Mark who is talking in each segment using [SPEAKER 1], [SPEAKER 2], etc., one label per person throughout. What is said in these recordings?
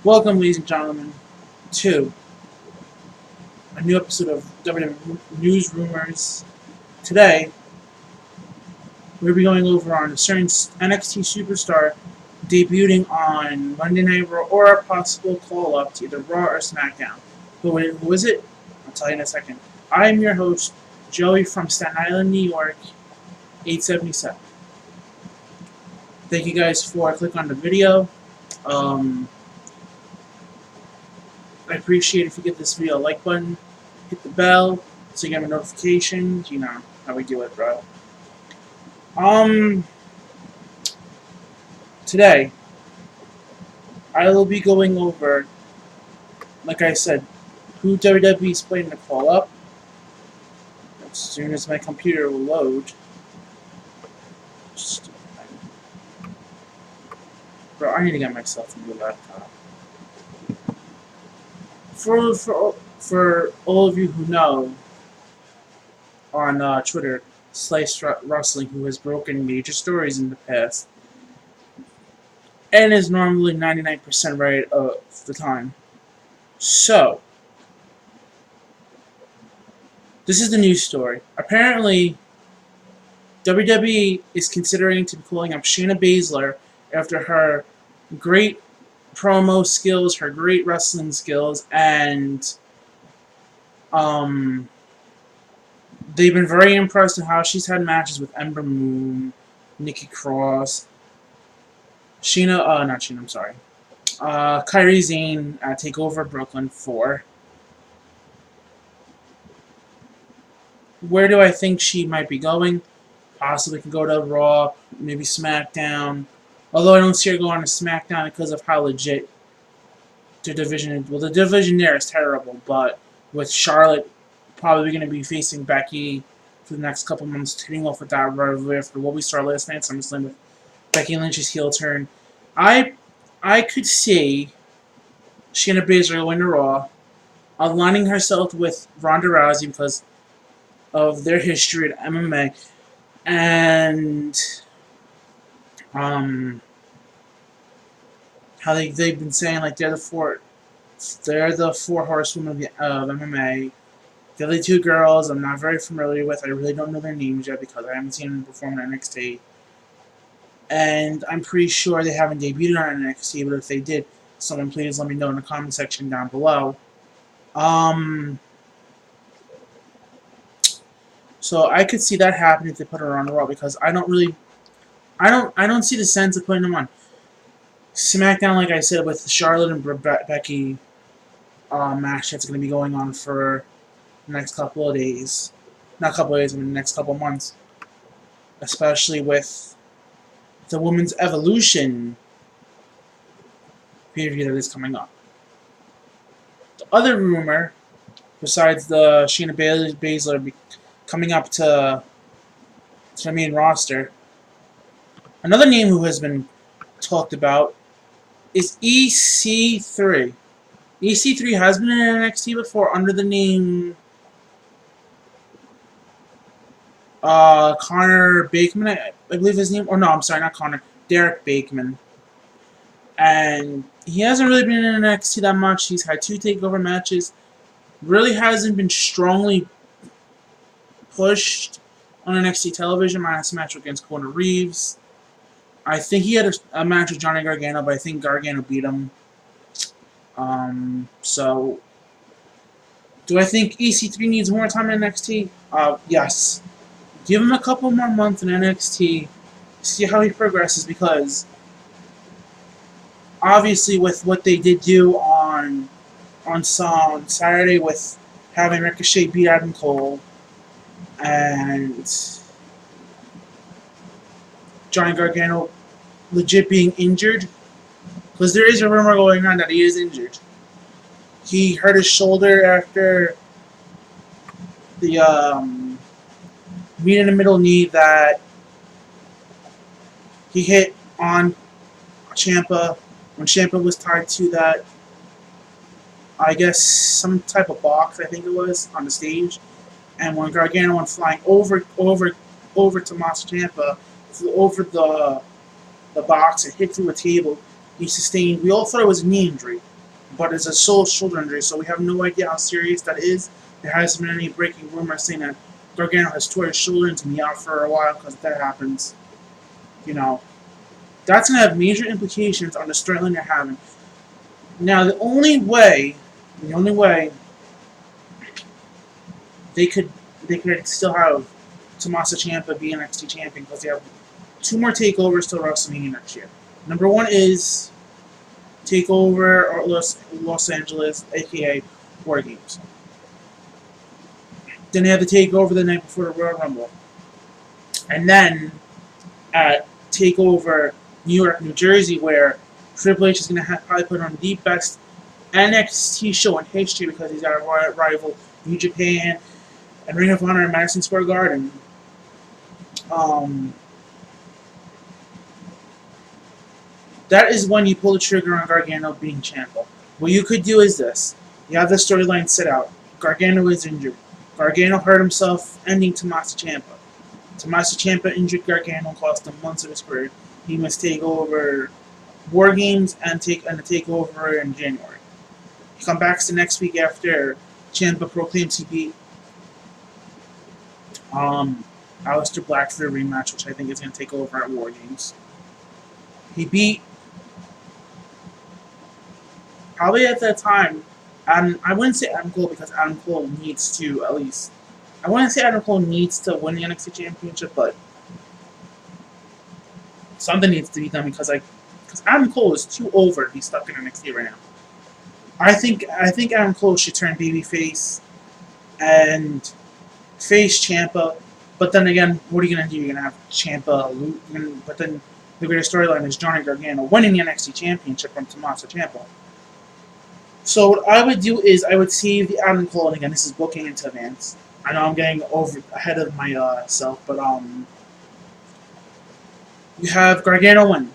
[SPEAKER 1] Welcome, ladies and gentlemen, to a new episode of WWE News Rumors. Today, we'll be going over on a certain NXT superstar debuting on Monday Night Raw or a possible call-up to either Raw or SmackDown. Who is it? I'll tell you in a second. I am your host, Joey from Staten Island, New York, 877. Thank you guys for clicking on the video. I appreciate if you give this video a like button, hit the bell so you get a notification. You know how we do it, bro. Today I will be going over, like I said, who WWE is planning to call up. As soon as my computer will load. Bro, I need to get myself a new laptop. For all of you who know, on Twitter, Slice Wrestling, who has broken major stories in the past, and is normally 99% right of the time. So, this is the news story. Apparently, WWE is considering to be calling up Shayna Baszler after her great promo skills, her great wrestling skills, and they've been very impressed with how she's had matches with Ember Moon, Nikki Cross, Kairi Sane at TakeOver Brooklyn 4. Where do I think she might be going? Possibly can go to Raw, maybe SmackDown. Although I don't see her going to SmackDown because of how legit the division is. Well, the division there is terrible, but with Charlotte probably going to be facing Becky for the next couple months, hitting off with that right after what we saw last night, SummerSlam, with Becky Lynch's heel turn. I could see Shayna Baszler going to Raw, aligning herself with Ronda Rousey because of their history at MMA, and how they've been saying like they're the four horsewomen of MMA. The other two girls I'm not very familiar with. I really don't know their names yet because I haven't seen them perform in NXT. And I'm pretty sure they haven't debuted on NXT, but if they did, someone please let me know in the comment section down below. So I could see that happening if they put her on Raw because I don't see the sense of putting them on SmackDown, like I said, with Charlotte and Becky match that's going to be going on for the next couple of days. Not a couple of days, I mean the next couple of months. Especially with the Women's Evolution pay-per-view that is coming up. The other rumor, besides the Shayna Baszler coming up to the main roster, another name who has been talked about is EC3. EC3 has been in NXT before under the name Connor Bakeman, I believe his name. Or no, I'm sorry, not Connor. Derek Bakeman. And he hasn't really been in NXT that much. He's had 2 takeover matches. Really hasn't been strongly pushed on NXT television, minus a match against Corner Reeves. I think he had a match with Johnny Gargano, but I think Gargano beat him. So, do I think EC3 needs more time in NXT? Yes. Give him a couple more months in NXT, see how he progresses, because obviously with what they did do on Saturday with having Ricochet beat Adam Cole and Johnny Gargano legit being injured, because there is a rumor going on that he is injured. He hurt his shoulder after the meet in the middle knee that he hit on Ciampa when Ciampa was tied to that, I guess, some type of box, I think it was, on the stage. And when Gargano went flying over Tommaso Ciampa, flew over the box and hit through a table, he sustained, we all thought it was a knee injury. but it's a sole shoulder injury, so we have no idea how serious that is. There hasn't been any breaking rumors saying that Gargano has tore his shoulder and to be out for a while because if that happens, you know, that's going to have major implications on the storyline they're having. Now, the only way they could still have Tommaso Ciampa be NXT champion because they have two more takeovers till WrestleMania next year. Number one is Takeover Los Angeles, aka War Games. Then they have the Takeover the night before the Royal Rumble, and then at Takeover New York, New Jersey, where Triple H is going to probably put on the best NXT show in history because he's got a rival New Japan and Ring of Honor in Madison Square Garden. That is when you pull the trigger on Gargano being Ciampa. What you could do is this. You have the storyline set out. Gargano is injured. Gargano hurt himself, ending Tommaso Ciampa. Tommaso Ciampa injured Gargano and cost him months of his career. He must take over War Games and the takeover in January. He comes back the next week after Ciampa proclaims he beat Aleister Black for the rematch, which I think is going to take over at War Games. He beat, probably at that time, I wouldn't say Adam Cole because Adam Cole needs to at least, I wouldn't say Adam Cole needs to win the NXT Championship, but something needs to be done because Adam Cole is too over to be stuck in NXT right now. I think Adam Cole should turn babyface and face Ciampa, but then again, what are you going to do? You're going to have Ciampa lose, but then the greater storyline is Johnny Gargano winning the NXT Championship from Tommaso Ciampa. So what I would do is I would save the Adam Cole, and again, this is booking into advance. I know I'm getting ahead of myself, but you have Gargano win.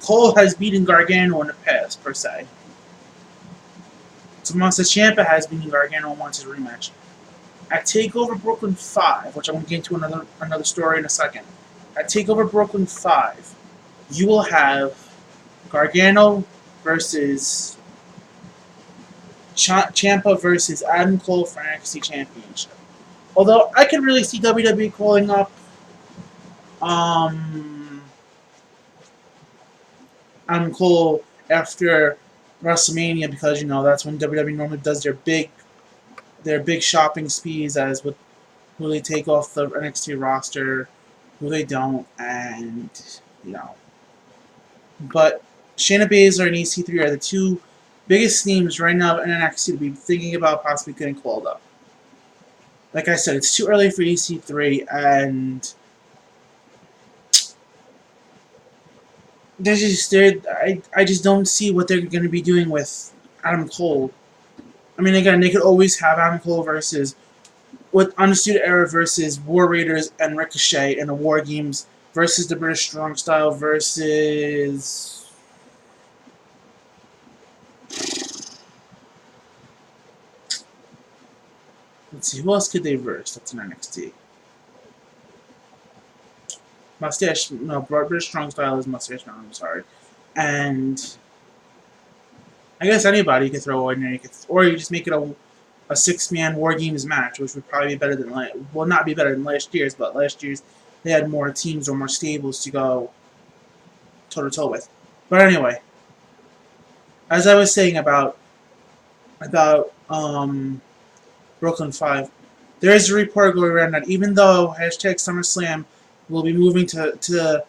[SPEAKER 1] Cole has beaten Gargano in the past, per se. Tommaso Ciampa has beaten Gargano and wants his rematch. At TakeOver Brooklyn 5, which I'm going to get into another story in a second. At TakeOver Brooklyn 5, you will have Gargano versus Ciampa versus Adam Cole for NXT Championship. Although I can really see WWE calling up Adam Cole after WrestleMania because that's when WWE normally does their big shopping sprees as with who they take off the NXT roster, who they don't, and But Shayna Baszler and EC3 are the two biggest names right now in NXT to be thinking about possibly getting called up. Like I said, it's too early for EC3, and I just don't see what they're going to be doing with Adam Cole. I mean, again, they could always have Adam Cole with Undisputed Era versus War Raiders and Ricochet in the War Games versus the British Strong Style versus... Let's see, who else could they verse that's in NXT? British Strong Style is Mustache Mountain, I'm sorry. And I guess anybody you could throw in there, or you just make it a 6-man War Games match, which would probably be better than not be better than last year's, but last year's they had more teams or more stables to go toe-to-toe with. But anyway, as I was saying about Brooklyn 5, there is a report going around that even though #SummerSlam will be moving to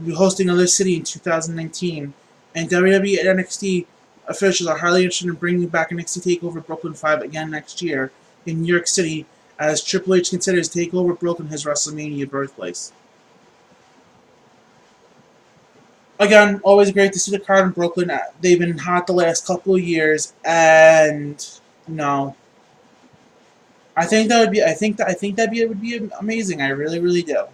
[SPEAKER 1] be hosting another city in 2019, and WWE and NXT officials are highly interested in bringing back NXT TakeOver Brooklyn 5 again next year in New York City, as Triple H considers TakeOver Brooklyn his WrestleMania birthplace. Again, always great to see the crowd in Brooklyn. They've been hot the last couple of years, and I think that would be amazing. I really, really do.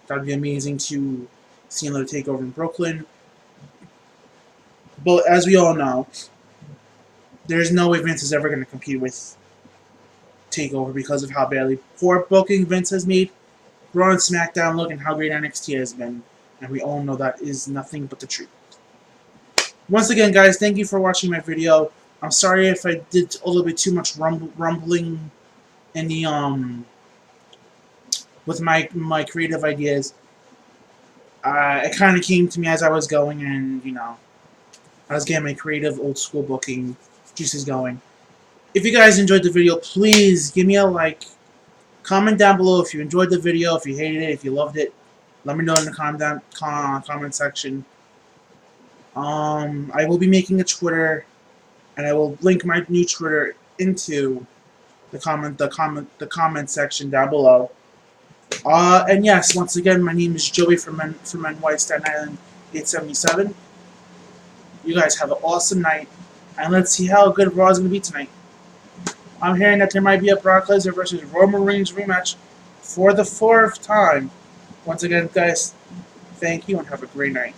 [SPEAKER 1] That would be amazing to see another takeover in Brooklyn. But as we all know, there's no way Vince is ever going to compete with TakeOver because of how badly poor booking Vince has made Raw and SmackDown look and how great NXT has been. And we all know that is nothing but the truth. Once again, guys, thank you for watching my video. I'm sorry if I did a little bit too much rumbling in the with my creative ideas. It kind of came to me as I was going, and I was getting my creative old school booking juices going. If you guys enjoyed the video, please give me a like. Comment down below if you enjoyed the video, if you hated it, if you loved it. Let me know in the comment section. I will be making a Twitter, and I will link my new Twitter into the comment section down below. And yes, once again, my name is Joey from NY Staten Island 877. You guys have an awesome night, and let's see how good Raw is going to be tonight. I'm hearing that there might be a Brock Lesnar versus Roman Reigns rematch for the 4th time. Once again, guys, thank you and have a great night.